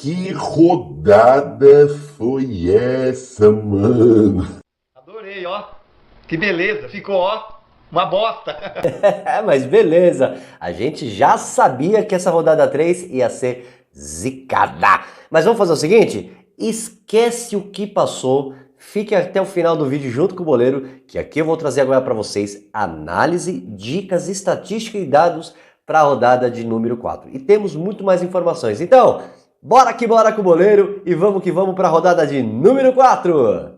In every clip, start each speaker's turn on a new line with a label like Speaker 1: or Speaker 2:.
Speaker 1: Que rodada foi essa, mano?
Speaker 2: Adorei, ó. Que beleza, ficou, ó, uma bosta.
Speaker 3: Mas beleza, a gente já sabia que essa rodada 3 ia ser zicada. Mas vamos fazer o seguinte, esquece o que passou, fique até o final do vídeo junto com o Boleiro, que aqui eu vou trazer agora para vocês análise, dicas, estatística e dados para a rodada de número 4. E temos muito mais informações, então bora que bora com o Boleiro e vamos que vamos para a rodada de número 4.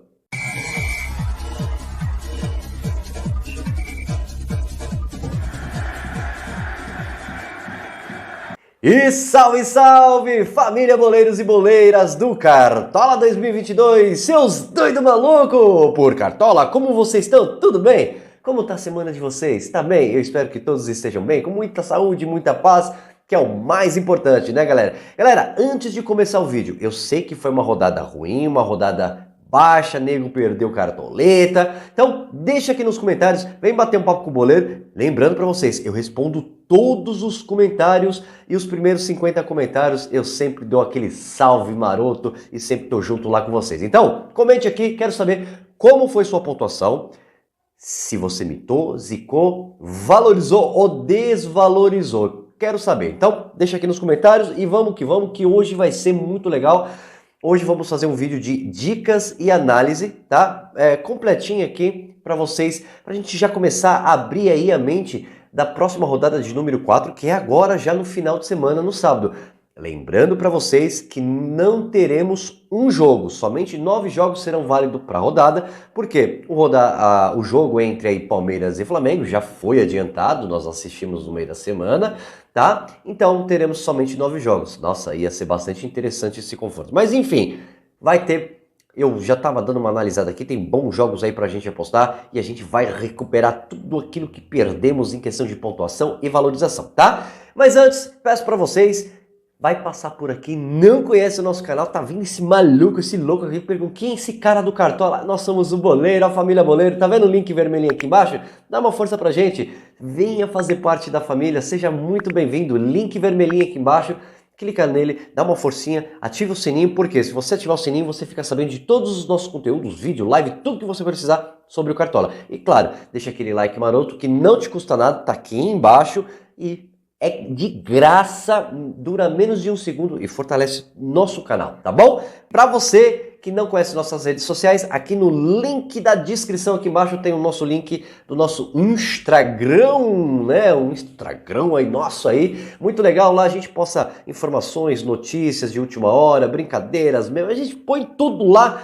Speaker 3: E salve, salve, família boleiros e boleiras do Cartola 2022, seus doido maluco! Por Cartola, como vocês estão? Tudo bem? Como tá a semana de vocês? Tá bem? Eu espero que todos estejam bem, com muita saúde, muita paz, que é o mais importante, né, galera? Galera, antes de começar o vídeo, eu sei que foi uma rodada ruim, uma rodada baixa, nego perdeu cartoleta. Então, deixa aqui nos comentários, vem bater um papo com o Boleiro. Lembrando para vocês, eu respondo todos os comentários e os primeiros 50 comentários eu sempre dou aquele salve maroto e sempre tô junto lá com vocês. Então, comente aqui, quero saber como foi sua pontuação, se você mitou, zicou, valorizou ou desvalorizou. Quero saber. Então, deixa aqui nos comentários e vamos, que hoje vai ser muito legal. Hoje vamos fazer um vídeo de dicas e análise, tá? Completinho aqui para vocês, para a gente já começar a abrir aí a mente da próxima rodada de número 4, que é agora já no final de semana, no sábado. Lembrando para vocês que não teremos um jogo, somente 9 jogos serão válidos para a rodada, porque o jogo entre aí Palmeiras e Flamengo já foi adiantado, nós assistimos no meio da semana, tá? Então teremos somente 9 jogos. Nossa, ia ser bastante interessante esse confronto. Mas enfim, vai ter... Eu já estava dando uma analisada aqui, tem bons jogos aí pra gente apostar e a gente vai recuperar tudo aquilo que perdemos em questão de pontuação e valorização, tá? Mas antes, peço para vocês, vai passar por aqui, não conhece o nosso canal, tá vindo esse maluco, esse louco aqui, pergunta quem é esse cara do Cartola? Nós somos o Boleiro, a família Boleiro, tá vendo o link vermelhinho aqui embaixo? Dá uma força pra gente, venha fazer parte da família, seja muito bem-vindo, link vermelhinho aqui embaixo. Clica nele, dá uma forcinha, ativa o sininho, porque se você ativar o sininho, você fica sabendo de todos os nossos conteúdos, vídeo, live, tudo que você precisar sobre o Cartola. E claro, deixa aquele like maroto que não te custa nada, tá aqui embaixo e é de graça, dura menos de um segundo e fortalece nosso canal, tá bom? Pra você que não conhece nossas redes sociais, aqui no link da descrição aqui embaixo tem o nosso link do nosso Instagram, né? Um Instagram aí nosso aí, muito legal, lá a gente posta informações, notícias de última hora, brincadeiras, mesmo, a gente põe tudo lá.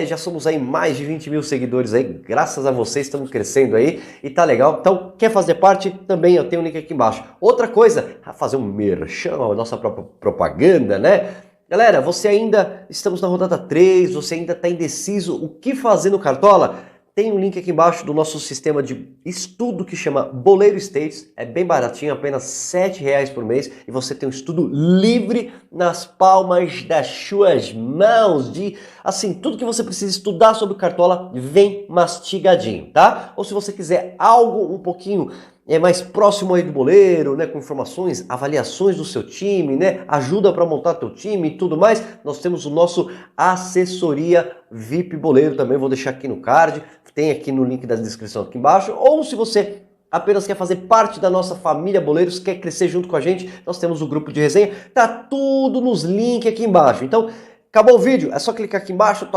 Speaker 3: Já somos aí mais de 20 mil seguidores aí, graças a vocês, estamos crescendo aí e tá legal. Então, quer fazer parte? Também eu tenho o link aqui embaixo. Outra coisa, fazer um merchan, a nossa própria propaganda, né? Galera, estamos na rodada 3, você ainda está indeciso o que fazer no Cartola? Tem um link aqui embaixo do nosso sistema de estudo que chama Boleiro States. É bem baratinho, apenas R$7 por mês. E você tem um estudo livre nas palmas das suas mãos. Assim, tudo que você precisa estudar sobre o Cartola vem mastigadinho, tá? Ou se você quiser algo um pouquinho mais próximo aí do Boleiro, né, com informações, avaliações do seu time, né, ajuda para montar teu time e tudo mais, nós temos o nosso assessoria VIP Boleiro também, vou deixar aqui no card, tem aqui no link da descrição aqui embaixo, ou se você apenas quer fazer parte da nossa família Boleiros, quer crescer junto com a gente, nós temos o grupo de resenha, tá tudo nos links aqui embaixo, então... Acabou o vídeo, é só clicar aqui embaixo,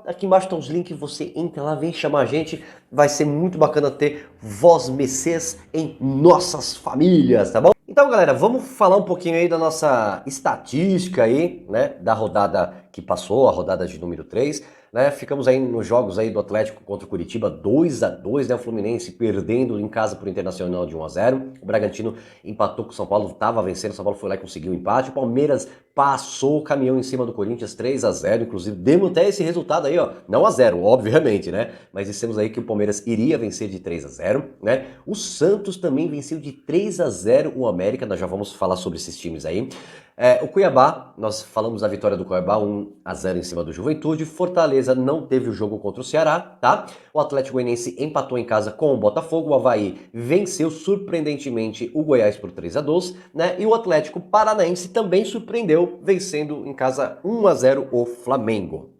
Speaker 3: aqui embaixo estão os links, você entra lá, vem chamar a gente, vai ser muito bacana ter vós mecês em nossas famílias, tá bom? Então galera, vamos falar um pouquinho aí da nossa estatística aí, né, da rodada que passou, a rodada de número 3, né, ficamos aí nos jogos aí do Atlético contra o Curitiba, 2-2, né, o Fluminense perdendo em casa pro Internacional de 1-0, o Bragantino empatou com o São Paulo, estava vencendo, o São Paulo foi lá e conseguiu o empate, o Palmeiras passou o caminhão em cima do Corinthians 3-0, inclusive demos até esse resultado aí, ó, não a 0, obviamente, né, mas dissemos aí que o Palmeiras iria vencer de 3-0, né, o Santos também venceu de 3-0 o América, nós já vamos falar sobre esses times aí, O Cuiabá, nós falamos da vitória do Cuiabá, 1-0 em cima do Juventude. Fortaleza não teve o jogo contra o Ceará, tá? O Atlético Goianiense empatou em casa com o Botafogo. O Avaí venceu surpreendentemente o Goiás por 3-2, né? E o Atlético Paranaense também surpreendeu, vencendo em casa 1-0 o Flamengo.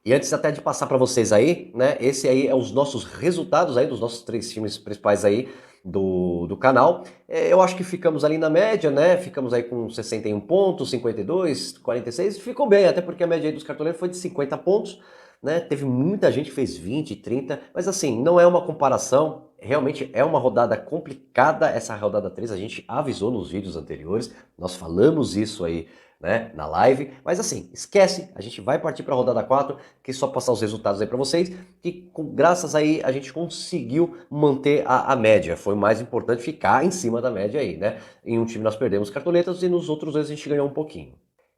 Speaker 3: E antes até de passar para vocês aí, né? Esse aí é os nossos resultados aí dos nossos 3 times principais aí do canal. Eu acho que ficamos ali na média, né? Ficamos aí com 61 pontos, 52, 46. Ficou bem, até porque a média aí dos cartoleiros foi de 50 pontos, né? Teve muita gente que fez 20, 30, mas assim, não é uma comparação. Realmente é uma rodada complicada essa rodada 3, a gente avisou nos vídeos anteriores, nós falamos isso aí, né, na live, mas assim, esquece, a gente vai partir para a rodada 4, que só passar os resultados aí para vocês, que graças aí a gente conseguiu manter a média, foi mais importante ficar em cima da média aí, né, em um time nós perdemos cartoletas e nos outros dois a gente ganhou um pouquinho.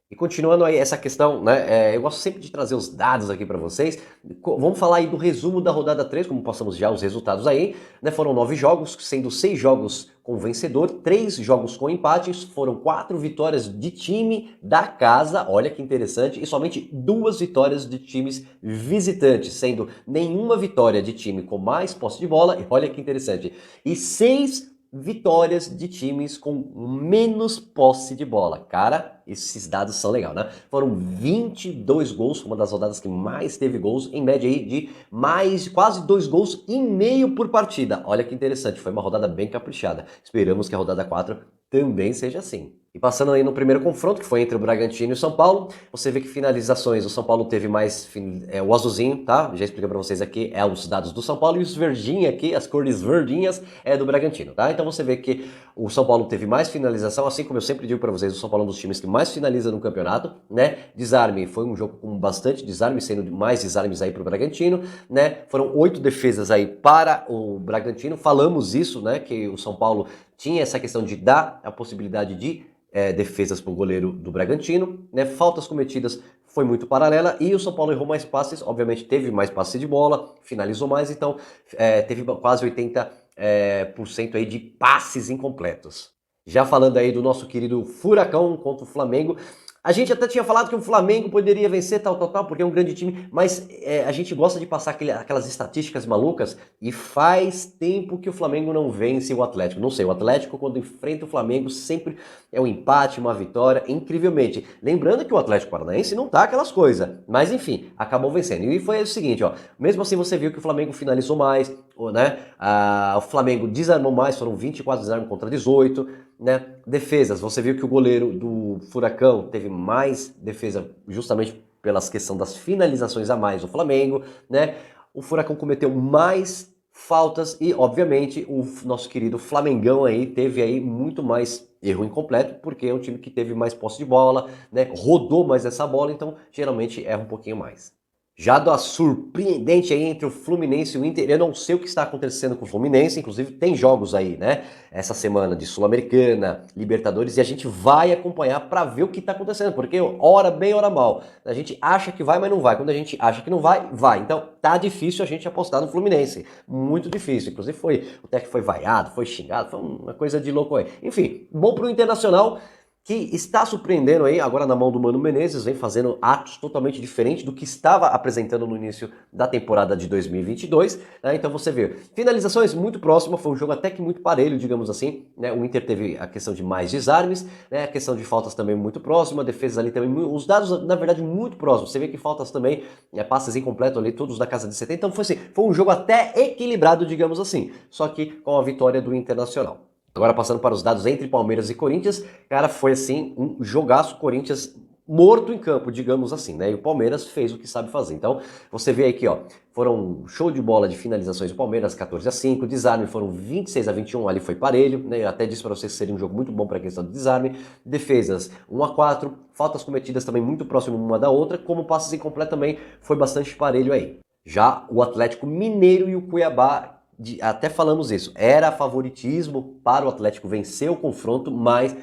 Speaker 3: E continuando aí essa questão, né, eu gosto sempre de trazer os dados aqui para vocês. Vamos falar aí do resumo da rodada 3, como passamos já os resultados aí, né? Foram 9 jogos, sendo 6 jogos com vencedor, 3 jogos com empates, foram 4 vitórias de time da casa, olha que interessante, e somente 2 vitórias de times visitantes, sendo nenhuma vitória de time com mais posse de bola, e olha que interessante, e 6 vitórias de times com menos posse de bola. Cara, esses dados são legais, né? Foram 22 gols, uma das rodadas que mais teve gols, em média aí de quase 2 gols e meio por partida. Olha que interessante, foi uma rodada bem caprichada. Esperamos que a rodada 4 também seja assim. E passando aí no primeiro confronto, que foi entre o Bragantino e o São Paulo, você vê que finalizações, o São Paulo teve mais, o azulzinho, tá? Já expliquei pra vocês aqui, os dados do São Paulo, e os verdinhos aqui, as cores verdinhas, é do Bragantino, tá? Então você vê que o São Paulo teve mais finalização, assim como eu sempre digo pra vocês, o São Paulo é um dos times que mais finaliza no campeonato, né? Desarme, foi um jogo com bastante desarme, sendo mais desarmes aí pro Bragantino, né? Foram 8 defesas aí para o Bragantino, falamos isso, né? Que o São Paulo tinha essa questão de dar a possibilidade de defesas para o goleiro do Bragantino, né? Faltas cometidas foi muito paralela e o São Paulo errou mais passes, obviamente teve mais passes de bola, finalizou mais, então teve quase 80% aí de passes incompletos. Já falando aí do nosso querido Furacão contra o Flamengo, a gente até tinha falado que o Flamengo poderia vencer tal, porque é um grande time, mas a gente gosta de passar aquelas estatísticas malucas e faz tempo que o Flamengo não vence o Atlético. Não sei, o Atlético quando enfrenta o Flamengo sempre é um empate, uma vitória, incrivelmente. Lembrando que o Atlético Paranaense não tá aquelas coisas, mas enfim, acabou vencendo. E foi o seguinte, ó, mesmo assim você viu que o Flamengo finalizou mais, né? O Flamengo desarmou mais, foram 24 desarmes contra 18, né? Defesas, você viu que o goleiro do Furacão teve mais defesa justamente pelas questão das finalizações a mais do Flamengo, né? O Furacão cometeu mais faltas e, obviamente, o nosso querido Flamengão aí teve aí muito mais erro incompleto, porque é um time que teve mais posse de bola, né? Rodou mais essa bola, então geralmente erra um pouquinho mais. Já da surpreendente aí entre o Fluminense e o Inter, eu não sei o que está acontecendo com o Fluminense, inclusive tem jogos aí, né? Essa semana de Sul-Americana, Libertadores, e a gente vai acompanhar para ver o que está acontecendo, porque hora bem, hora mal. A gente acha que vai, mas não vai. Quando a gente acha que não vai, vai. Então tá difícil a gente apostar no Fluminense, muito difícil. Inclusive o técnico foi vaiado, foi xingado, foi uma coisa de louco aí. Enfim, bom pro Internacional, que está surpreendendo aí, agora na mão do Mano Menezes, vem fazendo atos totalmente diferentes do que estava apresentando no início da temporada de 2022, né? Então você vê, finalizações muito próximas, foi um jogo até que muito parelho, digamos assim, né? O Inter teve a questão de mais desarmes, né? A questão de faltas também muito próxima, defesas ali também, os dados na verdade muito próximos, você vê que faltas também, passes incompletos ali, todos da casa de 70, então foi assim, foi um jogo até equilibrado, digamos assim, só que com a vitória do Internacional. Agora passando para os dados entre Palmeiras e Corinthians, cara, foi assim um jogaço, Corinthians morto em campo, digamos assim, né? E o Palmeiras fez o que sabe fazer. Então, você vê aqui, ó, foram show de bola de finalizações do Palmeiras, 14-5, desarme foram 26-21, ali foi parelho, né? Eu até disse para vocês que seria um jogo muito bom para a questão do desarme. Defesas 1-4, faltas cometidas também muito próximo uma da outra, como passes incompletos também foi bastante parelho aí. Já o Atlético Mineiro e o Cuiabá, até falamos isso, era favoritismo para o Atlético vencer o confronto, mas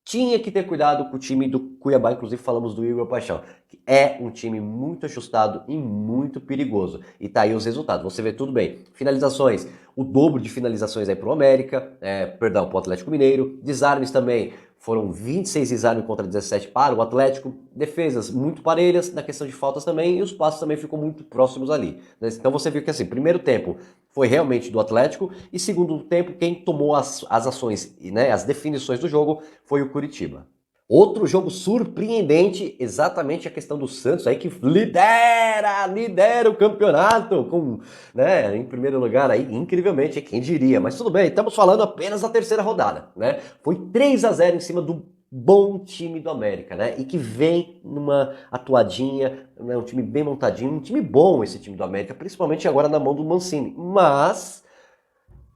Speaker 3: tinha que ter cuidado com o time do Cuiabá, inclusive falamos do Igor Paixão, que é um time muito ajustado e muito perigoso. E tá aí os resultados, você vê tudo bem. Finalizações, o dobro de finalizações aí pro América, pro Atlético Mineiro, desarmes também, foram 26 desarmes contra 17 para o Atlético, defesas muito parelhas, na questão de faltas também, e os passes também ficam muito próximos ali. Então você viu que assim, primeiro tempo foi realmente do Atlético, e segundo tempo quem tomou as ações, né, as definições do jogo foi o Curitiba. Outro jogo surpreendente, exatamente a questão do Santos aí que lidera o campeonato com, né, em primeiro lugar aí, incrivelmente, quem diria, mas tudo bem, estamos falando apenas da terceira rodada, né? Foi 3-0 em cima do bom time do América, né? E que vem numa atuadinha, né, um time bem montadinho, um time bom esse time do América, principalmente agora na mão do Mancini. Mas,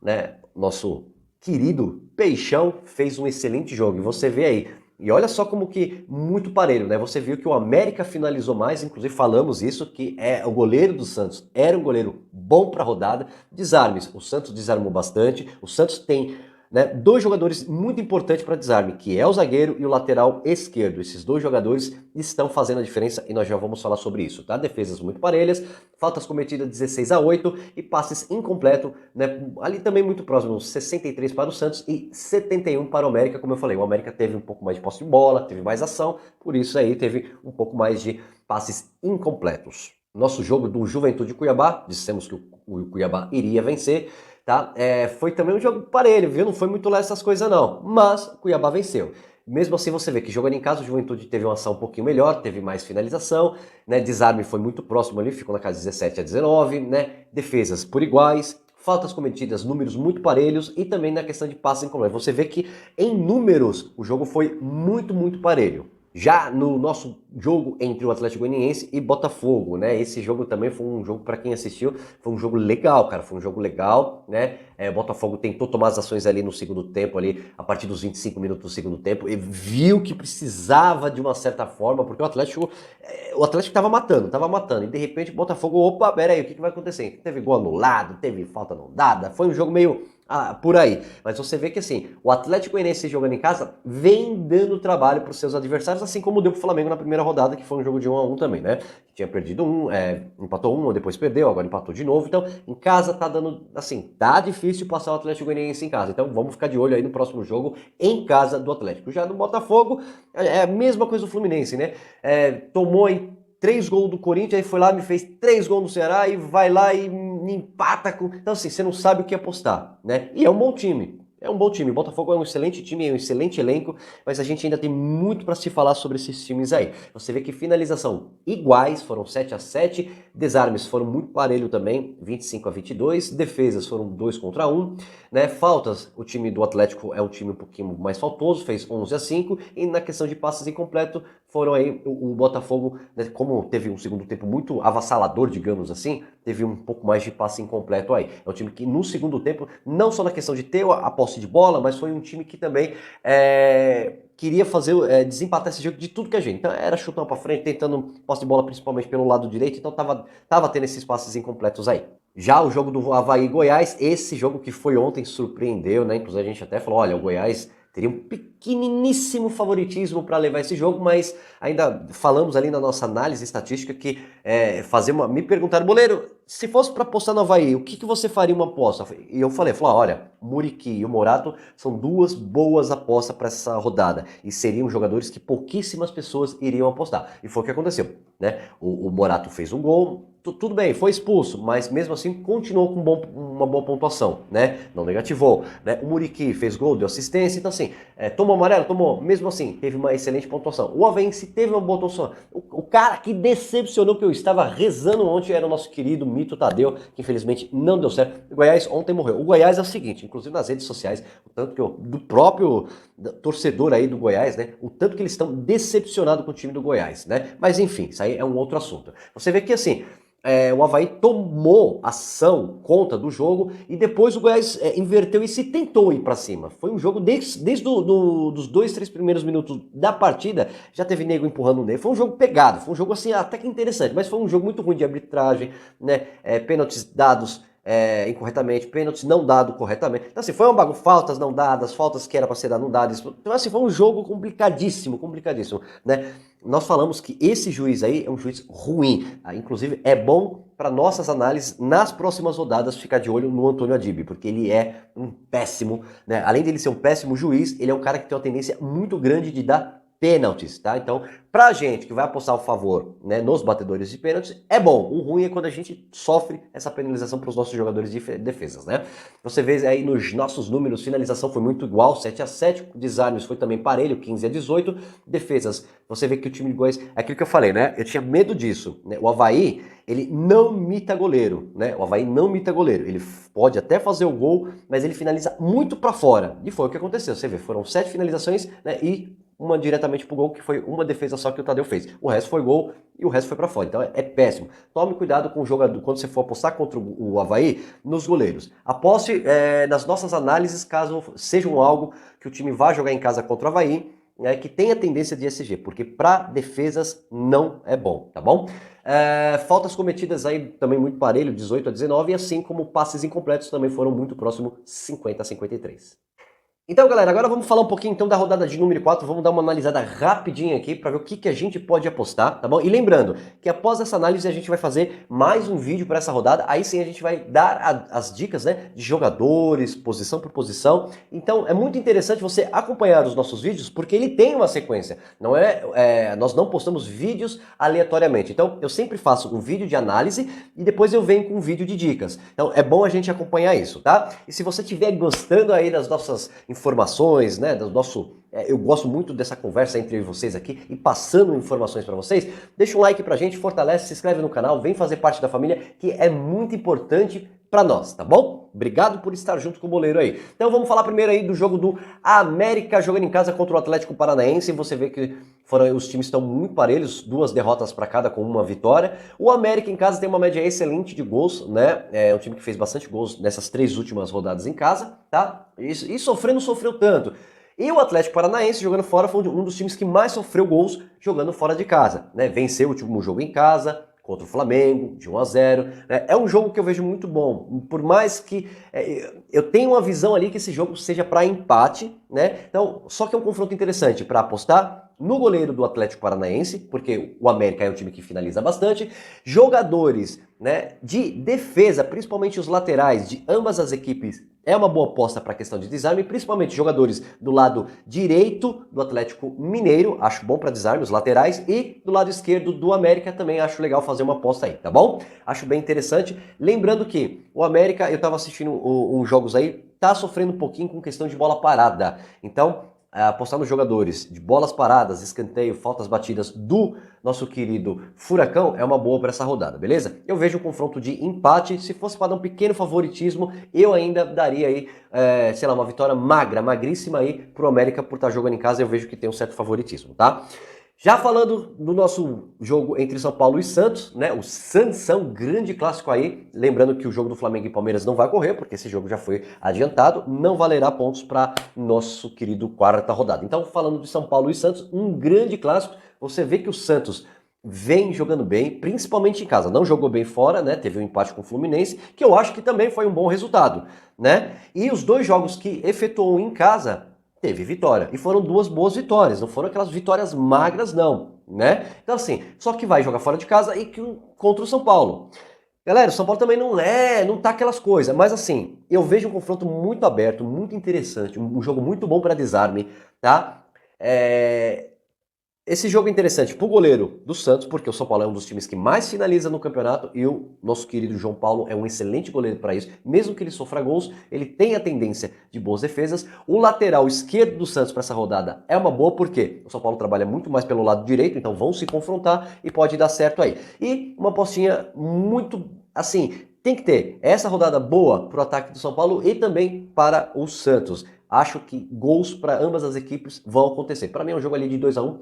Speaker 3: né, nosso querido Peixão fez um excelente jogo, e você vê aí. E olha só como que muito parelho, né? Você viu que o América finalizou mais, inclusive falamos isso, que é o goleiro do Santos era um goleiro bom para rodada. Desarmes, o Santos desarmou bastante. O Santos tem, né, dois jogadores muito importantes para desarme, que é o zagueiro e o lateral esquerdo. Esses dois jogadores estão fazendo a diferença e nós já vamos falar sobre isso, tá? Defesas muito parelhas, faltas cometidas 16-8 e passes incompletos, né? Ali também muito próximo, 63 para o Santos e 71 para o América. Como eu falei, o América teve um pouco mais de posse de bola, teve mais ação, por isso aí teve um pouco mais de passes incompletos. Nosso jogo do Juventude Cuiabá, dissemos que o Cuiabá iria vencer, tá? Foi também um jogo parelho, viu? Não foi muito lá essas coisas não, mas o Cuiabá venceu. Mesmo assim você vê que jogando em casa o Juventude teve uma ação um pouquinho melhor, teve mais finalização, né? Desarme foi muito próximo ali, ficou na casa 17-19, né? Defesas por iguais, faltas cometidas, números muito parelhos e também na questão de passes incompletos. Você vê que em números o jogo foi muito parelho. Já no nosso jogo entre o Atlético Goianiense e Botafogo, né? Esse jogo também foi um jogo, para quem assistiu, foi um jogo legal, cara. Foi um jogo legal, né? O Botafogo tentou tomar as ações ali no segundo tempo, ali, a partir dos 25 minutos do segundo tempo, e viu que precisava de uma certa forma, porque o Atlético estava matando, e de repente o Botafogo, opa, peraí, o que vai acontecer? Teve gol anulado, teve falta não dada, foi um jogo meio... por aí. Mas você vê que assim, o Atlético Goianiense jogando em casa vem dando trabalho para os seus adversários, assim como deu para o Flamengo na primeira rodada, que foi um jogo de 1-1 também, né? Tinha perdido empatou 1, depois perdeu, agora empatou de novo. Então, em casa tá dando, assim, tá difícil passar o Atlético Goianiense em casa. Então, vamos ficar de olho aí no próximo jogo em casa do Atlético. Já no Botafogo, é a mesma coisa do Fluminense, né? Tomou aí 3 gols do Corinthians, aí foi lá, me fez 3 gols no Ceará e vai lá e empata com... Então assim, você não sabe o que apostar, né? E é um bom time. É um bom time. O Botafogo é um excelente time, é um excelente elenco, mas a gente ainda tem muito para se falar sobre esses times aí. Você vê que finalização iguais, foram 7-7, desarmes foram muito parelho também, 25-22, defesas foram 2-1, né? Faltas, o time do Atlético é um time um pouquinho mais faltoso, fez 11-5, e na questão de passes incompleto, foram aí o Botafogo, né, como teve um segundo tempo muito avassalador, digamos assim, teve um pouco mais de passe incompleto aí. É um time que no segundo tempo, não só na questão de ter a posse de bola, mas foi um time que também queria fazer, desempatar esse jogo de tudo que a gente. Então era chutão para frente, tentando posse de bola principalmente pelo lado direito, então tava tendo esses passes incompletos aí. Já o jogo do Avaí e Goiás, esse jogo que foi ontem surpreendeu, né? Inclusive a gente até falou, olha, o Goiás teria um pequeniníssimo favoritismo para levar esse jogo, mas ainda falamos ali na nossa análise estatística que me perguntaram, Boleiro, se fosse para apostar no Avaí, o que você faria uma aposta? E eu falei, olha, Muriqui e o Morato são duas boas apostas para essa rodada e seriam jogadores que pouquíssimas pessoas iriam apostar. E foi o que aconteceu, né? O Morato fez um gol, tudo bem, foi expulso, mas mesmo assim continuou com uma boa pontuação, né? Não negativou, né? O Muriqui fez gol, deu assistência, então assim, tomou amarelo, tomou, mesmo assim, teve uma excelente pontuação. O Averense teve uma boa pontuação. O cara que decepcionou, que eu estava rezando ontem, era o nosso querido Mito Tadeu, que infelizmente não deu certo. O Goiás ontem morreu. O Goiás é o seguinte, inclusive nas redes sociais, o tanto que do próprio torcedor aí do Goiás, né? O tanto que eles estão decepcionados com o time do Goiás, né? Mas enfim, isso aí é um outro assunto. Você vê que assim, o Avaí tomou ação, conta do jogo, e depois o Goiás inverteu e se tentou ir para cima. Foi um jogo desde dos 2-3 primeiros minutos da partida, já teve nego empurrando nele. Foi um jogo pegado, foi um jogo assim até que interessante, mas foi um jogo muito ruim de arbitragem, né? Pênaltis dados incorretamente, pênaltis não dados corretamente. Então assim, foi uma bagunça, faltas não dadas, faltas que era para ser dadas não dadas. Então assim, foi um jogo complicadíssimo, né? Nós falamos que esse juiz aí é um juiz ruim, inclusive é bom para nossas análises nas próximas rodadas ficar de olho no Antônio Adib, porque ele é um péssimo, né? Além dele ser um péssimo juiz, ele é um cara que tem uma tendência muito grande de dar pênaltis, tá? Então, pra gente que vai apostar a favor, né, nos batedores de pênaltis, é bom. O ruim é quando a gente sofre essa penalização para os nossos jogadores de defesas, né? Você vê aí nos nossos números, finalização foi muito igual, 7-7, desarmes foi também parelho, 15-18, defesas. Você vê que o time de Goiás, é aquilo que eu falei, né? Eu tinha medo disso, né? O Avaí, ele não mita goleiro, né? O Avaí não mita goleiro. Ele pode até fazer o gol, mas ele finaliza muito para fora. E foi o que aconteceu. Você vê, foram 7 finalizações, né? E uma diretamente pro gol, que foi uma defesa só que o Tadeu fez. O resto foi gol e o resto foi para fora. Então é péssimo. Tome cuidado com o jogador quando você for apostar contra o Avaí nos goleiros. Aposte nas nossas análises, caso sejam algo que o time vá jogar em casa contra o Avaí, que tenha tendência de SG, porque para defesas não é bom, tá bom? Faltas cometidas aí também muito parelho, 18-19, e assim como passes incompletos também foram muito próximo, 50-53. Então, galera, agora vamos falar um pouquinho então da rodada de número 4, vamos dar uma analisada rapidinha aqui para ver o que a gente pode apostar, tá bom? E lembrando que após essa análise a gente vai fazer mais um vídeo para essa rodada, aí sim a gente vai dar as dicas, né, de jogadores, posição por posição. Então é muito interessante você acompanhar os nossos vídeos, porque ele tem uma sequência, nós não postamos vídeos aleatoriamente. Então eu sempre faço um vídeo de análise e depois eu venho com um vídeo de dicas. Então é bom a gente acompanhar isso, tá? E se você estiver gostando aí das nossas informações, né, do nosso... eu gosto muito dessa conversa entre vocês aqui e passando informações para vocês. Deixa um like pra gente, fortalece, se inscreve no canal, vem fazer parte da família, que é muito importante para nós, tá bom? Obrigado por estar junto com o Boleiro aí. Então vamos falar primeiro aí do jogo do América jogando em casa contra o Atlético Paranaense. Você vê que os times estão muito parelhos, 2 derrotas para cada com uma vitória. O América em casa tem uma média excelente de gols, né? É um time que fez bastante gols nessas 3 últimas rodadas em casa, tá? E sofrendo não sofreu tanto. E o Atlético Paranaense jogando fora foi um dos times que mais sofreu gols jogando fora de casa, né? Venceu o último jogo em casa contra o Flamengo, de 1-0, né? É um jogo que eu vejo muito bom, por mais que eu tenho uma visão ali que esse jogo seja para empate, né? Então, só que é um confronto interessante para apostar no goleiro do Atlético Paranaense, porque o América é um time que finaliza bastante, jogadores, né, de defesa, principalmente os laterais de ambas as equipes, é uma boa aposta para a questão de desarme, principalmente jogadores do lado direito do Atlético Mineiro, acho bom para desarme, os laterais, e do lado esquerdo do América também acho legal fazer uma aposta aí, tá bom? Acho bem interessante. Lembrando que o América, eu estava assistindo uns jogos aí, tá sofrendo um pouquinho com questão de bola parada. Então, apostar nos jogadores de bolas paradas, escanteio, faltas batidas do nosso querido Furacão é uma boa para essa rodada, beleza? Eu vejo um confronto de empate, se fosse para dar um pequeno favoritismo, eu ainda daria aí, sei lá, uma vitória magríssima aí pro América por estar jogando em casa, eu vejo que tem um certo favoritismo, tá? Já falando do nosso jogo entre São Paulo e Santos, né? O Sansão, grande clássico aí. Lembrando que o jogo do Flamengo e Palmeiras não vai correr, porque esse jogo já foi adiantado. Não valerá pontos para nosso querido 4ª rodada. Então, falando de São Paulo e Santos, um grande clássico. Você vê que o Santos vem jogando bem, principalmente em casa. Não jogou bem fora, né? Teve um empate com o Fluminense, que eu acho que também foi um bom resultado, né? E os 2 jogos que efetuou em casa, teve vitória. E foram 2 boas vitórias, não foram aquelas vitórias magras não, né? Então assim, só que vai jogar fora de casa e contra o São Paulo. Galera, o São Paulo também não tá aquelas coisas, mas assim, eu vejo um confronto muito aberto, muito interessante, um jogo muito bom para desarme, tá? Esse jogo é interessante pro goleiro do Santos, porque o São Paulo é um dos times que mais finaliza no campeonato e o nosso querido João Paulo é um excelente goleiro para isso. Mesmo que ele sofra gols, ele tem a tendência de boas defesas. O lateral esquerdo do Santos para essa rodada é uma boa, porque o São Paulo trabalha muito mais pelo lado direito, então vão se confrontar e pode dar certo aí. E uma apostinha muito, assim, tem que ter essa rodada boa pro ataque do São Paulo e também para o Santos. Acho que gols para ambas as equipes vão acontecer. Para mim é um jogo ali de 2-1.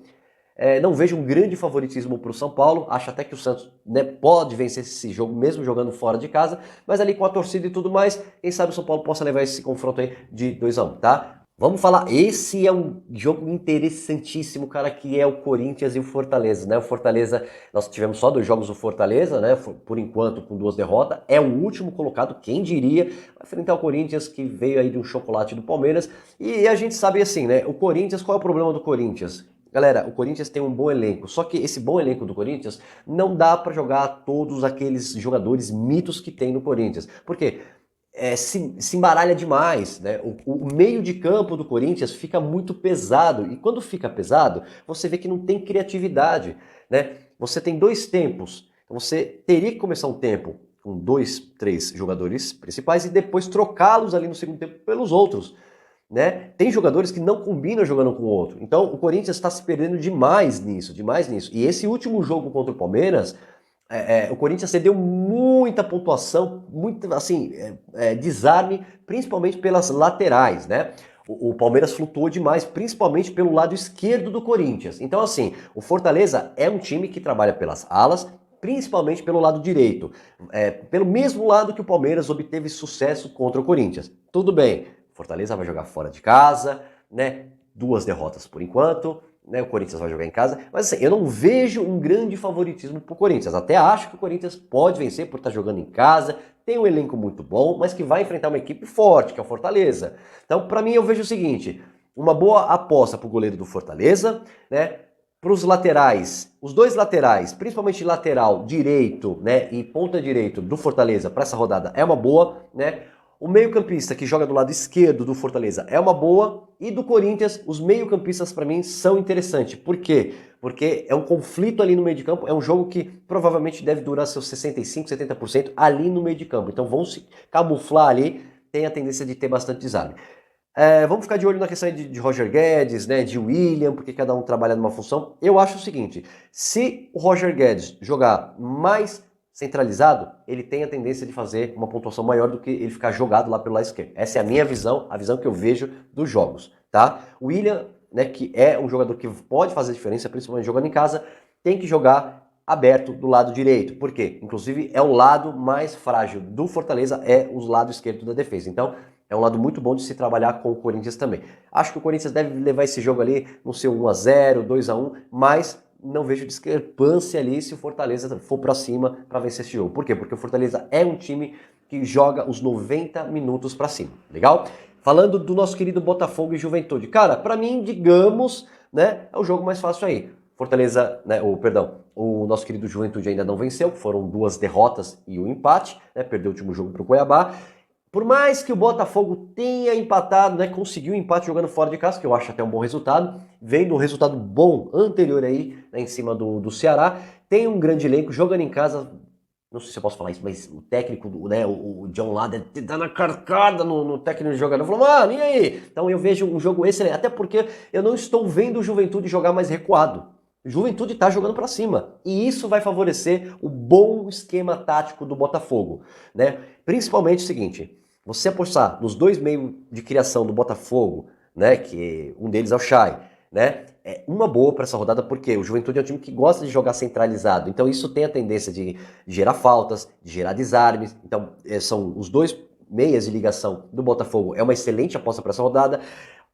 Speaker 3: Não vejo um grande favoritismo para o São Paulo, acho até que o Santos, né, pode vencer esse jogo, mesmo jogando fora de casa, mas ali com a torcida e tudo mais, quem sabe o São Paulo possa levar esse confronto aí de 2-1, tá? Vamos falar, esse é um jogo interessantíssimo, cara, que é o Corinthians e o Fortaleza, né? O Fortaleza, nós tivemos só 2 jogos do Fortaleza, né? Por enquanto com 2 derrotas, é o último colocado, quem diria, vai enfrentar o Corinthians que veio aí de um chocolate do Palmeiras, e a gente sabe assim, né? O Corinthians, qual é o problema do Corinthians? Galera, o Corinthians tem um bom elenco, só que esse bom elenco do Corinthians não dá para jogar todos aqueles jogadores mitos que tem no Corinthians. Por quê? Se embaralha demais, né? O meio de campo do Corinthians fica muito pesado, e quando fica pesado, você vê que não tem criatividade, né? Você tem dois tempos, então você teria que começar um tempo com 2, 3 jogadores principais e depois trocá-los ali no segundo tempo pelos outros, né? Tem jogadores que não combinam jogando com o outro, então o Corinthians está se perdendo demais nisso, e esse último jogo contra o Palmeiras, o Corinthians cedeu muita pontuação, muito assim, desarme, principalmente pelas laterais, né? O Palmeiras flutuou demais, principalmente pelo lado esquerdo do Corinthians. Então, assim, o Fortaleza é um time que trabalha pelas alas, principalmente pelo lado direito, pelo mesmo lado que o Palmeiras obteve sucesso contra o Corinthians. Tudo bem, Fortaleza vai jogar fora de casa, né? 2 derrotas por enquanto, né? O Corinthians vai jogar em casa, mas assim, eu não vejo um grande favoritismo pro Corinthians. Até acho que o Corinthians pode vencer por estar jogando em casa, tem um elenco muito bom, mas que vai enfrentar uma equipe forte, que é o Fortaleza. Então, para mim, eu vejo o seguinte, uma boa aposta pro goleiro do Fortaleza, né? Para os laterais, os 2 laterais, principalmente lateral direito, né, e ponta direito do Fortaleza para essa rodada é uma boa, né? O meio-campista que joga do lado esquerdo do Fortaleza é uma boa, e do Corinthians, os meio-campistas para mim são interessantes. Por quê? Porque é um conflito ali no meio de campo, é um jogo que provavelmente deve durar seus 65%, 70% ali no meio de campo. Então vão se camuflar ali, tem a tendência de ter bastante desarme. Vamos ficar de olho na questão de Roger Guedes, né, de William, porque cada um trabalha numa função. Eu acho o seguinte, se o Roger Guedes jogar mais centralizado, ele tem a tendência de fazer uma pontuação maior do que ele ficar jogado lá pelo lado esquerdo. Essa é a minha visão, a visão que eu vejo dos jogos, tá? O William, né, que é um jogador que pode fazer diferença, principalmente jogando em casa, tem que jogar aberto do lado direito. Por quê? Inclusive é o lado mais frágil do Fortaleza, é o lado esquerdo da defesa. Então, é um lado muito bom de se trabalhar com o Corinthians também. Acho que o Corinthians deve levar esse jogo ali no seu 1-0, 2-1, mas não vejo discrepância ali se o Fortaleza for pra cima para vencer esse jogo. Por quê? Porque o Fortaleza é um time que joga os 90 minutos para cima. Legal? Falando do nosso querido Botafogo e Juventude. Cara, para mim, digamos, né, é o jogo mais fácil aí. Fortaleza, né, o nosso querido Juventude ainda não venceu, foram 2 derrotas e um empate, né, perdeu o último jogo pro Cuiabá. Por mais que o Botafogo tenha empatado, né, conseguiu um empate jogando fora de casa, que eu acho até um bom resultado, vem do resultado bom anterior aí, né, em cima do Ceará, tem um grande elenco, jogando em casa, não sei se eu posso falar isso, mas o técnico, né, o John lá deve ter dado uma carcada no técnico do jogador, falou, mano, e aí? Então eu vejo um jogo excelente, até porque eu não estou vendo o Juventude jogar mais recuado. Juventude está jogando para cima, e isso vai favorecer o bom esquema tático do Botafogo, né? Principalmente o seguinte, você apostar nos 2 meios de criação do Botafogo, né, que um deles é o Chay, né, é uma boa para essa rodada, porque o Juventude é um time que gosta de jogar centralizado, então isso tem a tendência de gerar faltas, de gerar desarmes, então são os 2 meias de ligação do Botafogo, é uma excelente aposta para essa rodada.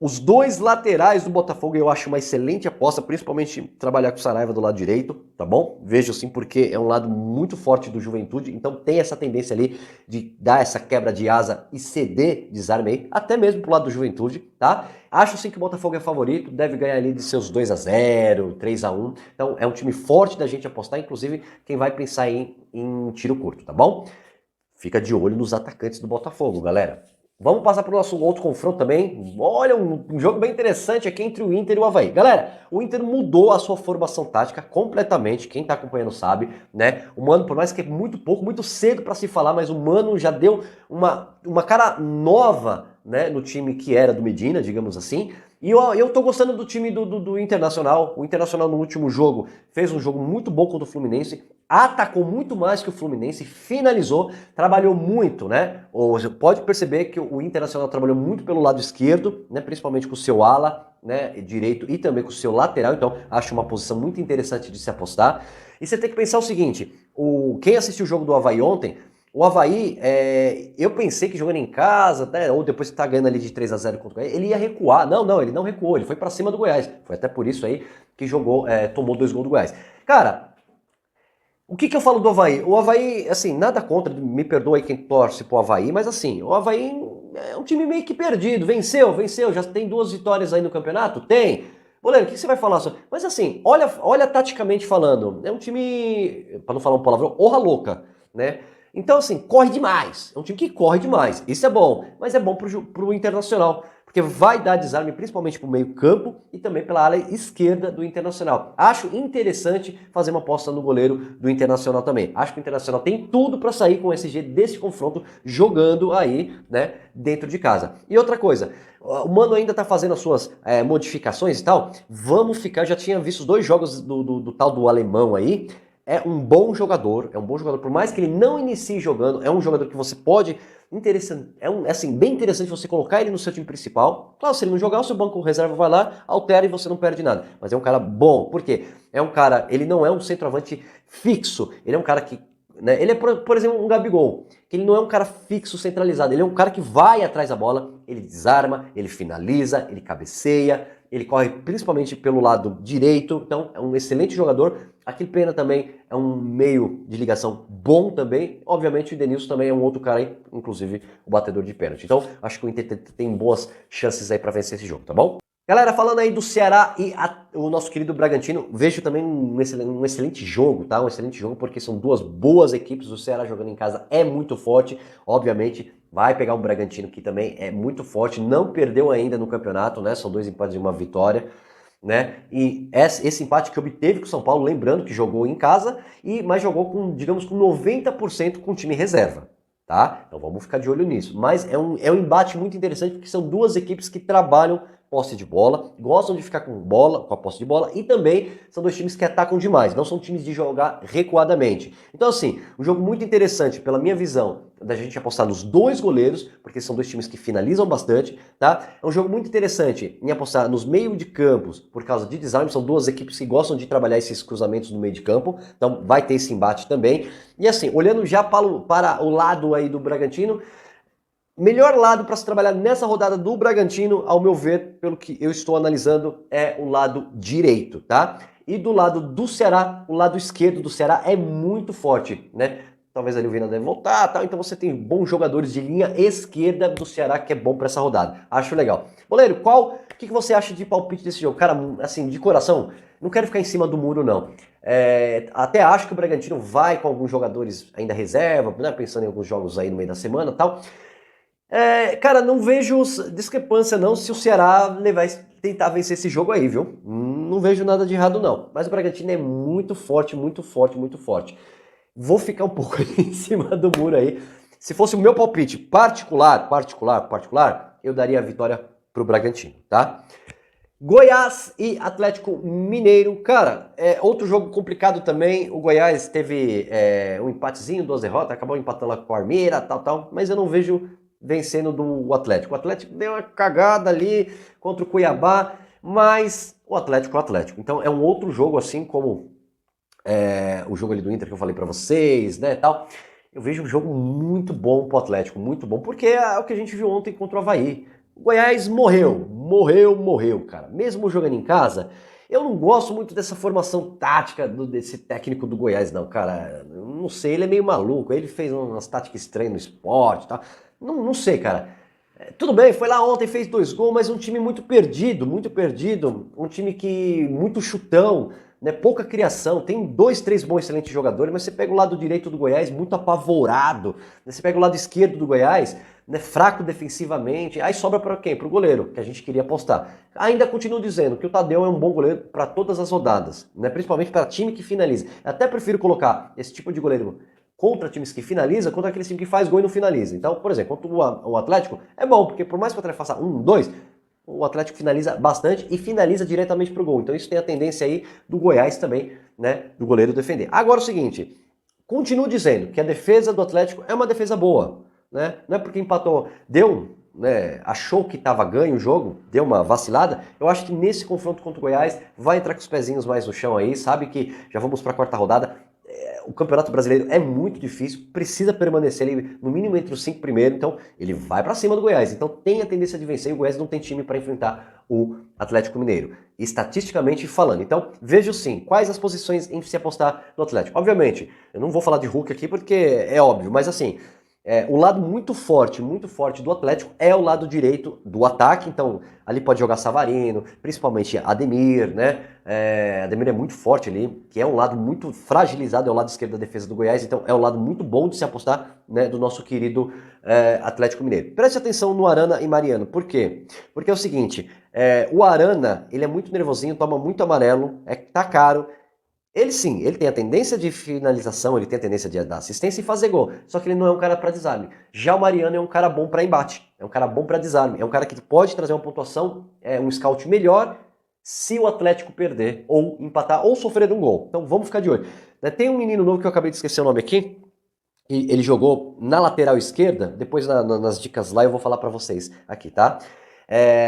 Speaker 3: Os 2 laterais do Botafogo eu acho uma excelente aposta, principalmente trabalhar com o Saraiva do lado direito, tá bom? Vejo assim porque é um lado muito forte do Juventude, então tem essa tendência ali de dar essa quebra de asa e ceder desarme aí, até mesmo pro lado do Juventude, tá? Acho sim que o Botafogo é favorito, deve ganhar ali de seus 2-0, 3-1, então é um time forte da gente apostar, inclusive quem vai pensar em tiro curto, tá bom? Fica de olho nos atacantes do Botafogo, galera. Vamos passar para o nosso outro confronto também. Olha, um jogo bem interessante aqui entre o Inter e o Avaí. Galera, o Inter mudou a sua formação tática completamente, quem está acompanhando sabe, né? O Mano, por mais que é muito pouco, muito cedo para se falar, mas o Mano já deu uma cara nova, né, no time que era do Medina, digamos assim. E eu tô gostando do time do Internacional. O Internacional no último jogo fez um jogo muito bom contra o Fluminense, atacou muito mais que o Fluminense, finalizou, trabalhou muito, né? Você pode perceber que o Internacional trabalhou muito pelo lado esquerdo, né? Principalmente com o seu ala, né, direito, e também com o seu lateral, então acho uma posição muito interessante de se apostar. E você tem que pensar o seguinte, quem assistiu o jogo do Avaí ontem, o Avaí, eu pensei que jogando em casa, né, ou depois que tá ganhando ali de 3-0 contra o Goiás, ele ia recuar. Não, ele não recuou, ele foi pra cima do Goiás. Foi até por isso aí que jogou, tomou 2 gols do Goiás. Cara, o que eu falo do Avaí? O Avaí, assim, nada contra, me perdoa aí quem torce pro Avaí, mas assim, o Avaí é um time meio que perdido, venceu, já tem 2 vitórias aí no campeonato? Tem. Boleiro, o que você vai falar sobre? Mas assim, olha taticamente falando, é um time, para não falar uma palavra, honra louca, né? Então assim, corre demais, é um time que corre demais, isso é bom, mas é bom pro Internacional, porque vai dar desarme principalmente pro meio campo e também pela área esquerda do Internacional. Acho interessante fazer uma aposta no goleiro do Internacional também. Acho que o Internacional tem tudo para sair com o SG desse confronto jogando aí, né, dentro de casa. E outra coisa, o Mano ainda tá fazendo as suas modificações e tal. Vamos ficar, já tinha visto os 2 jogos do tal do alemão aí. É um bom jogador, por mais que ele não inicie jogando, é um jogador que você pode, interessante, assim, bem interessante você colocar ele no seu time principal. Claro, se ele não jogar, o seu banco reserva vai lá, altera e você não perde nada. Mas é um cara bom, por quê? É um cara, ele não é um centroavante fixo, ele é um cara que, né, ele é, por exemplo, um Gabigol, que ele não é um cara fixo, centralizado, ele é um cara que vai atrás da bola, ele desarma, ele finaliza, ele cabeceia, ele corre principalmente pelo lado direito, então é um excelente jogador. Aquele Pena também é um meio de ligação bom também. Obviamente o Edenilson também é um outro cara aí, inclusive o batedor de pênalti. Então acho que o Inter tem boas chances aí para vencer esse jogo, tá bom? Galera, falando aí do Ceará e o nosso querido Bragantino, vejo também um excelente jogo, tá? Um excelente jogo porque são 2 boas equipes. O Ceará jogando em casa é muito forte, obviamente vai pegar um Bragantino que também é muito forte, não perdeu ainda no campeonato, né? São 2 empates e 1 vitória, né? E esse empate que obteve com o São Paulo, lembrando que jogou em casa, mas jogou com, digamos, com 90% com o time reserva, tá? Então vamos ficar de olho nisso. Mas é um embate muito interessante porque são 2 equipes que trabalham posse de bola, gostam de ficar com bola, com a posse de bola, e também são 2 times que atacam demais, não são times de jogar recuadamente. Então assim, um jogo muito interessante pela minha visão, da gente apostar nos 2 goleiros, porque são 2 times que finalizam bastante, tá? É um jogo muito interessante em apostar nos meio de campos, por causa de desarme, são 2 equipes que gostam de trabalhar esses cruzamentos no meio de campo, então vai ter esse embate também. E assim, olhando já para o lado aí do Bragantino, melhor lado para se trabalhar nessa rodada do Bragantino, ao meu ver, pelo que eu estou analisando, é o lado direito, tá? E do lado do Ceará, o lado esquerdo do Ceará é muito forte, né? Talvez ali o Vina deve voltar, tal. Então você tem bons jogadores de linha esquerda do Ceará que é bom para essa rodada. Acho legal. Boleiro, o que você acha de palpite desse jogo? Cara, assim, de coração, não quero ficar em cima do muro, não. Até acho que o Bragantino vai com alguns jogadores ainda reserva, né? Pensando em alguns jogos aí no meio da semana e tal. Cara, não vejo discrepância não se o Ceará vai tentar vencer esse jogo aí, viu? Não vejo nada de errado não. Mas o Bragantino é muito forte, muito forte, muito forte. Vou ficar um pouco ali em cima do muro aí. Se fosse o meu palpite particular, eu daria a vitória pro Bragantino, tá? Goiás e Atlético Mineiro, cara, outro jogo complicado também. O Goiás teve um empatezinho, 2 derrotas, acabou empatando lá com o Palmeiras, tal, mas eu não vejo vencendo do Atlético. O Atlético deu uma cagada ali contra o Cuiabá, mas o Atlético é o Atlético. Então é um outro jogo, assim como o jogo ali do Inter que eu falei pra vocês, né, tal. Eu vejo um jogo muito bom pro Atlético, muito bom, porque é o que a gente viu ontem contra o Avaí. O Goiás morreu, cara. Mesmo jogando em casa, eu não gosto muito dessa formação tática desse técnico do Goiás, não, cara. Não sei, ele é meio maluco. Ele fez umas táticas estranhas no esporte e tal. Não sei, cara. Tudo bem, foi lá ontem, fez 2 gols, mas um time muito perdido. Um time que muito chutão, né? Pouca criação. Tem 2, 3 bons, excelentes jogadores, mas você pega o lado direito do Goiás, muito apavorado. Né? Você pega o lado esquerdo do Goiás, né? Fraco defensivamente. Aí sobra para quem? Para o goleiro, que a gente queria apostar. Ainda continuo dizendo que o Tadeu é um bom goleiro para todas as rodadas, né? Principalmente para time que finaliza. Eu até prefiro colocar esse tipo de goleiro contra times que finaliza, contra aquele time que faz gol e não finaliza. Então, por exemplo, contra o Atlético, é bom, porque por mais que o Atlético faça 1, 2, o Atlético finaliza bastante e finaliza diretamente pro gol. Então isso tem a tendência aí do Goiás também, né, do goleiro defender. Agora o seguinte, continuo dizendo que a defesa do Atlético é uma defesa boa, né? Não é porque empatou, achou que estava ganho o jogo, deu uma vacilada. Eu acho que nesse confronto contra o Goiás vai entrar com os pezinhos mais no chão aí, sabe que já vamos para a 4ª rodada. O Campeonato Brasileiro é muito difícil, precisa permanecer ali no mínimo entre os 5 primeiros, então ele vai para cima do Goiás. Então tem a tendência de vencer e o Goiás não tem time para enfrentar o Atlético Mineiro, estatisticamente falando. Então vejo sim, quais as posições em se apostar no Atlético. Obviamente, eu não vou falar de Hulk aqui porque é óbvio, mas assim, O lado muito forte do Atlético é o lado direito do ataque, então ali pode jogar Savarino, principalmente Ademir, né? Ademir é muito forte ali, que é um lado muito fragilizado, é o lado esquerdo da defesa do Goiás, então é um lado muito bom de se apostar, né, do nosso querido Atlético Mineiro. Preste atenção no Arana e Mariano, por quê? Porque é o seguinte, o Arana, ele é muito nervosinho, toma muito amarelo, tá caro. Ele sim, ele tem a tendência de finalização, ele tem a tendência de dar assistência e fazer gol. Só que ele não é um cara para desarme. Já o Mariano é um cara bom para embate, é um cara bom para desarme, é um cara que pode trazer uma pontuação, um scout melhor se o Atlético perder, ou empatar, ou sofrer um gol. Então vamos ficar de olho. Tem um menino novo que eu acabei de esquecer o nome aqui, e ele jogou na lateral esquerda, depois nas dicas lá eu vou falar para vocês aqui, tá?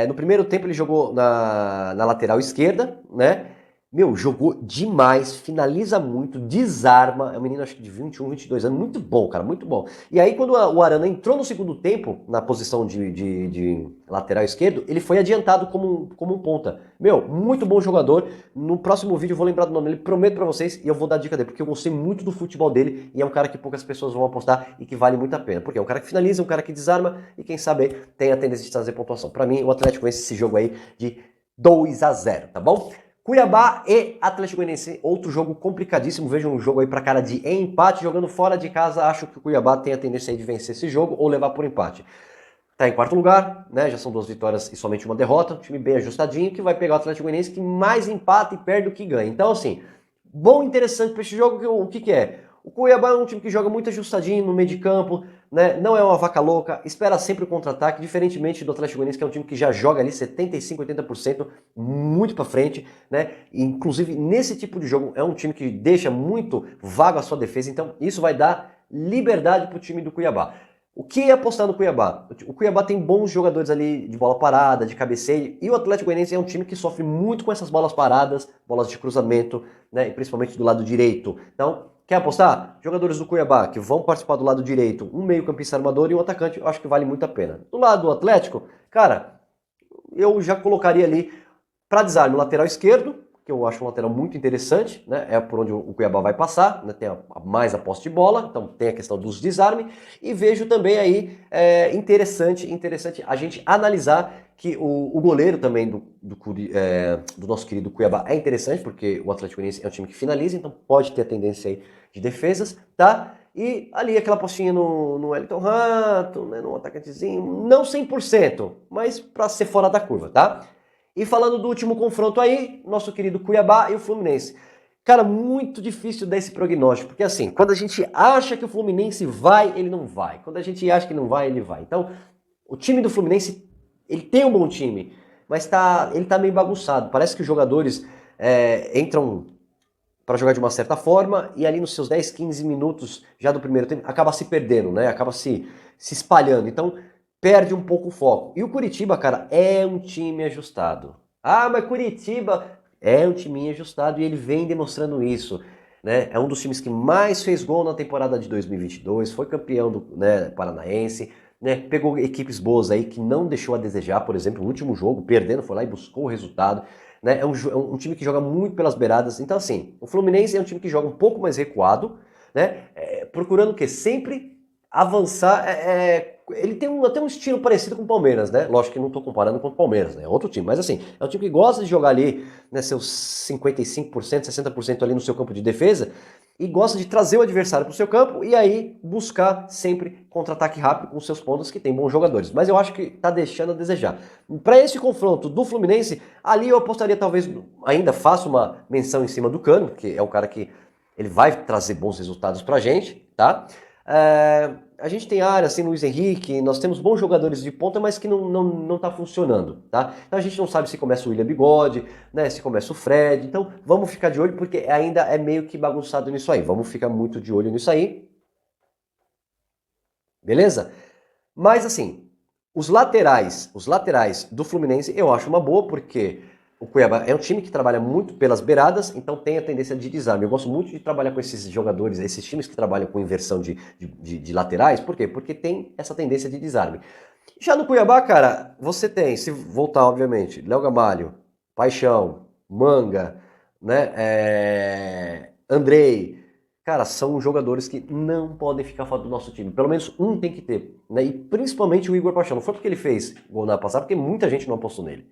Speaker 3: No primeiro tempo ele jogou na lateral esquerda, né? Meu, jogou demais, finaliza muito, desarma. É um menino, acho que de 21, 22 anos. Muito bom, cara, muito bom. E aí, quando o Arana entrou no segundo tempo, na posição de lateral esquerdo, ele foi adiantado como um ponta. Meu, muito bom jogador. No próximo vídeo eu vou lembrar do nome dele, prometo pra vocês, e eu vou dar dica dele, porque eu gostei muito do futebol dele, e é um cara que poucas pessoas vão apostar e que vale muito a pena. Porque é um cara que finaliza, um cara que desarma, e quem sabe tem a tendência de trazer pontuação. Pra mim, o Atlético vence esse jogo aí de 2-0, tá bom? Cuiabá e Atlético Goianiense, outro jogo complicadíssimo, vejo um jogo aí pra cara de empate, jogando fora de casa, acho que o Cuiabá tem a tendência aí de vencer esse jogo ou levar por empate. Tá em quarto lugar, né, já são 2 vitórias e somente uma derrota, um time bem ajustadinho, que vai pegar o Atlético Goianiense, que mais empata e perde do que ganha. Então assim, bom e interessante para esse jogo, o que é? O Cuiabá é um time que joga muito ajustadinho no meio de campo, né? Não é uma vaca louca, espera sempre o contra-ataque, diferentemente do Atlético Goianiense, que é um time que já joga ali 75, 80% muito para frente, né? Inclusive, nesse tipo de jogo, é um time que deixa muito vago a sua defesa, então isso vai dar liberdade para o time do Cuiabá. O que é apostar no Cuiabá? O Cuiabá tem bons jogadores ali de bola parada, de cabeceio, e o Atlético Goianiense é um time que sofre muito com essas bolas paradas, bolas de cruzamento, né? E principalmente do lado direito. Então, quer apostar? Jogadores do Cuiabá que vão participar do lado direito, um meio-campista armador e um atacante, eu acho que vale muito a pena. Do lado do Atlético, cara, eu já colocaria ali para desarme o lateral esquerdo, que eu acho um lateral muito interessante, né? É por onde o Cuiabá vai passar, né? Tem mais a posse de bola, então tem a questão dos desarmes, e vejo também aí interessante a gente analisar que o goleiro também do nosso querido Cuiabá é interessante, porque o Atlético Goianiense é um time que finaliza, então pode ter a tendência aí de defesas, tá? E ali aquela postinha no Wellington Rato, né, no atacantezinho, não 100%, mas para ser fora da curva, tá? E falando do último confronto aí, nosso querido Cuiabá e o Fluminense. Cara, muito difícil dar esse prognóstico, porque assim, quando a gente acha que o Fluminense vai, ele não vai. Quando a gente acha que não vai, ele vai. Então, o time do Fluminense, ele tem um bom time, mas ele tá meio bagunçado. Parece que os jogadores entram para jogar de uma certa forma e ali nos seus 10, 15 minutos já do primeiro tempo, acaba se perdendo, né? Acaba se espalhando. Então, perde um pouco o foco. E o Curitiba, cara, é um time ajustado. Ah, mas Curitiba é um time ajustado e ele vem demonstrando isso, né? É um dos times que mais fez gol na temporada de 2022, foi campeão do, né, paranaense, né? Pegou equipes boas aí que não deixou a desejar, por exemplo, no último jogo, perdendo, foi lá e buscou o resultado. Né? É um time que joga muito pelas beiradas. Então, assim, o Fluminense é um time que joga um pouco mais recuado, né? Procurando o quê? Sempre avançar. Ele tem até um estilo parecido com o Palmeiras, né? Lógico que não estou comparando com o Palmeiras, né? É outro time. Mas, assim, é um time que gosta de jogar ali, né, seus 55%, 60% ali no seu campo de defesa e gosta de trazer o adversário para o seu campo e aí buscar sempre contra-ataque rápido com seus pontos que tem bons jogadores. Mas eu acho que está deixando a desejar. Para esse confronto do Fluminense, ali eu apostaria talvez, ainda faço uma menção em cima do Cano, que é um cara que ele vai trazer bons resultados para a gente, tá? A gente tem área, assim, Luiz Henrique, nós temos bons jogadores de ponta, mas que não tá funcionando, tá? Então a gente não sabe se começa o William Bigode, né, se começa o Fred, então vamos ficar de olho, porque ainda é meio que bagunçado nisso aí, vamos ficar muito de olho nisso aí, beleza? Mas assim, os laterais do Fluminense eu acho uma boa, porque o Cuiabá é um time que trabalha muito pelas beiradas, então tem a tendência de desarme. Eu gosto muito de trabalhar com esses jogadores, esses times que trabalham com inversão de laterais. Por quê? Porque tem essa tendência de desarme. Já no Cuiabá, cara, você tem, se voltar, obviamente, Léo Gamalho, Paixão, Manga, né, Andrei, cara, são jogadores que não podem ficar fora do nosso time. Pelo menos um tem que ter, né? E principalmente o Igor Paixão. Não foi porque ele fez gol na passada, porque muita gente não apostou nele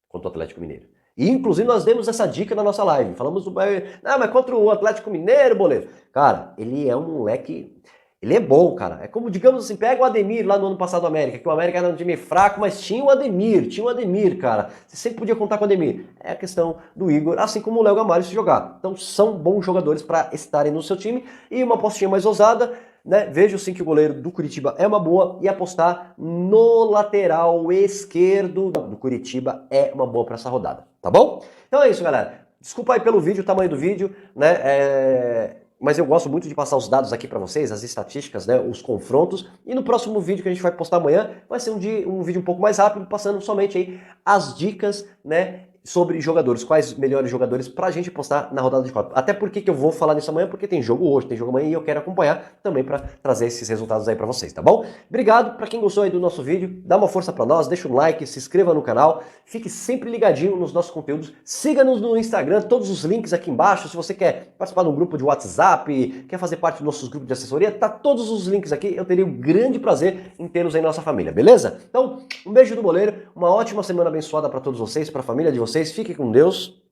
Speaker 3: contra o Atlético Mineiro. E inclusive nós demos essa dica na nossa live. Falamos do mas contra o Atlético Mineiro, Boleiro. Cara, ele é um moleque. Ele é bom, cara. É como, digamos assim, pega o Ademir lá no ano passado do América, que o América era um time fraco, mas tinha o Ademir, cara. Você sempre podia contar com o Ademir. É a questão do Igor, assim como o Léo Gamalho se jogar. Então são bons jogadores para estarem no seu time. E uma apostinha mais ousada, né? Vejo sim que o goleiro do Curitiba é uma boa e apostar no lateral esquerdo do Curitiba é uma boa para essa rodada, tá bom? Então é isso, galera. Desculpa aí pelo vídeo, o tamanho do vídeo, né? Mas eu gosto muito de passar os dados aqui para vocês, as estatísticas, né, os confrontos. E no próximo vídeo que a gente vai postar amanhã, vai ser um vídeo um pouco mais rápido, passando somente aí as dicas, né, sobre jogadores, quais melhores jogadores pra gente postar na rodada de Copa. Até porque que eu vou falar nisso amanhã, porque tem jogo hoje, tem jogo amanhã e eu quero acompanhar também pra trazer esses resultados aí pra vocês, tá bom? Obrigado pra quem gostou aí do nosso vídeo, dá uma força pra nós, deixa um like, se inscreva no canal, fique sempre ligadinho nos nossos conteúdos, siga-nos no Instagram, todos os links aqui embaixo, se você quer participar de um grupo de WhatsApp, quer fazer parte dos nossos grupos de assessoria, tá todos os links aqui, eu teria um grande prazer em tê-los aí na nossa família, beleza? Então, um beijo do Boleiro, uma ótima semana abençoada pra todos vocês, pra família de vocês, fiquem com Deus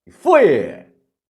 Speaker 3: e fui!